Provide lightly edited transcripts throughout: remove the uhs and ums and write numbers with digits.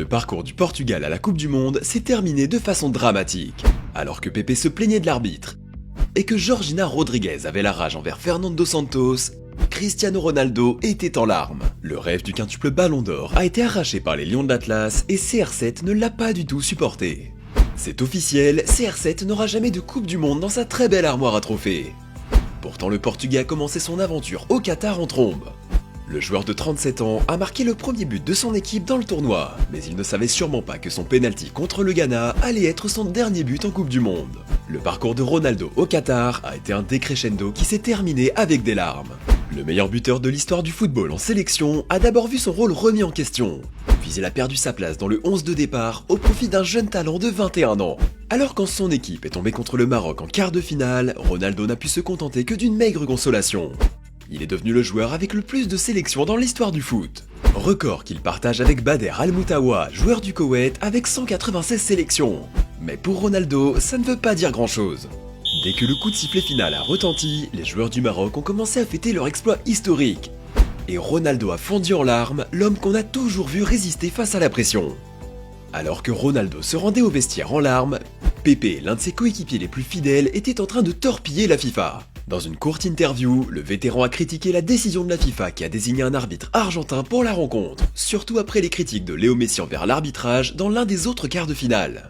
Le parcours du Portugal à la Coupe du Monde s'est terminé de façon dramatique. Alors que Pepe se plaignait de l'arbitre et que Georgina Rodriguez avait la rage envers Fernando Santos, Cristiano Ronaldo était en larmes. Le rêve du quintuple Ballon d'Or a été arraché par les Lions de l'Atlas et CR7 ne l'a pas du tout supporté. C'est officiel, CR7 n'aura jamais de Coupe du Monde dans sa très belle armoire à trophées. Pourtant le Portugais a commencé son aventure au Qatar en trombe. Le joueur de 37 ans a marqué le premier but de son équipe dans le tournoi, mais il ne savait sûrement pas que son pénalty contre le Ghana allait être son dernier but en Coupe du Monde. Le parcours de Ronaldo au Qatar a été un décrescendo qui s'est terminé avec des larmes. Le meilleur buteur de l'histoire du football en sélection a d'abord vu son rôle remis en question, puis il a perdu sa place dans le 11 de départ au profit d'un jeune talent de 21 ans. Alors quand son équipe est tombée contre le Maroc en quart de finale, Ronaldo n'a pu se contenter que d'une maigre consolation. Il est devenu le joueur avec le plus de sélections dans l'histoire du foot. Record qu'il partage avec Bader Al-Moutawa, joueur du Koweït avec 196 sélections. Mais pour Ronaldo, ça ne veut pas dire grand chose. Dès que le coup de sifflet final a retenti, les joueurs du Maroc ont commencé à fêter leur exploit historique. Et Ronaldo a fondu en larmes, l'homme qu'on a toujours vu résister face à la pression. Alors que Ronaldo se rendait au vestiaire en larmes, Pepe, l'un de ses coéquipiers les plus fidèles, était en train de torpiller la FIFA. Dans une courte interview, le vétéran a critiqué la décision de la FIFA qui a désigné un arbitre argentin pour la rencontre, surtout après les critiques de Léo Messi envers l'arbitrage dans l'un des autres quarts de finale.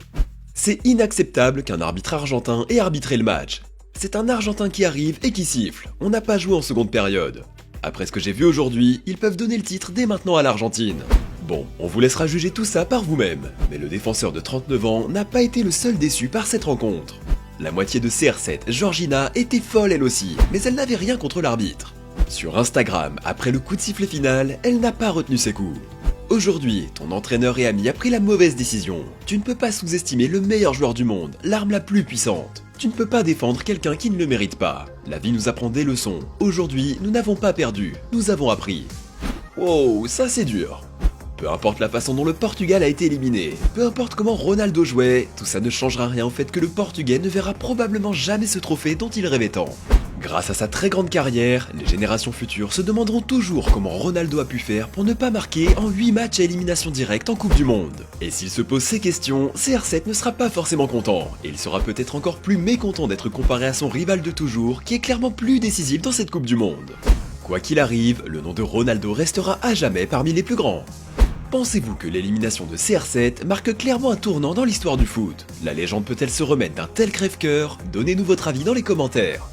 C'est inacceptable qu'un arbitre argentin ait arbitré le match. C'est un Argentin qui arrive et qui siffle, on n'a pas joué en seconde période. Après ce que j'ai vu aujourd'hui, ils peuvent donner le titre dès maintenant à l'Argentine. Bon, on vous laissera juger tout ça par vous-même, mais le défenseur de 39 ans n'a pas été le seul déçu par cette rencontre. La moitié de CR7, Georgina, était folle elle aussi, mais elle n'avait rien contre l'arbitre. Sur Instagram, après le coup de sifflet final, elle n'a pas retenu ses coups. Aujourd'hui, ton entraîneur et ami a pris la mauvaise décision. Tu ne peux pas sous-estimer le meilleur joueur du monde, l'arme la plus puissante. Tu ne peux pas défendre quelqu'un qui ne le mérite pas. La vie nous apprend des leçons. Aujourd'hui, nous n'avons pas perdu, nous avons appris. Wow, ça c'est dur. Peu importe la façon dont le Portugal a été éliminé, peu importe comment Ronaldo jouait, tout ça ne changera rien au fait que le Portugais ne verra probablement jamais ce trophée dont il rêvait tant. Grâce à sa très grande carrière, les générations futures se demanderont toujours comment Ronaldo a pu faire pour ne pas marquer en 8 matchs à élimination directe en Coupe du Monde. Et s'il se pose ces questions, CR7 ne sera pas forcément content, et il sera peut-être encore plus mécontent d'être comparé à son rival de toujours, qui est clairement plus décisif dans cette Coupe du Monde. Quoi qu'il arrive, le nom de Ronaldo restera à jamais parmi les plus grands. Pensez-vous que l'élimination de CR7 marque clairement un tournant dans l'histoire du foot? La légende peut-elle se remettre d'un tel crève-cœur? Donnez-nous votre avis dans les commentaires.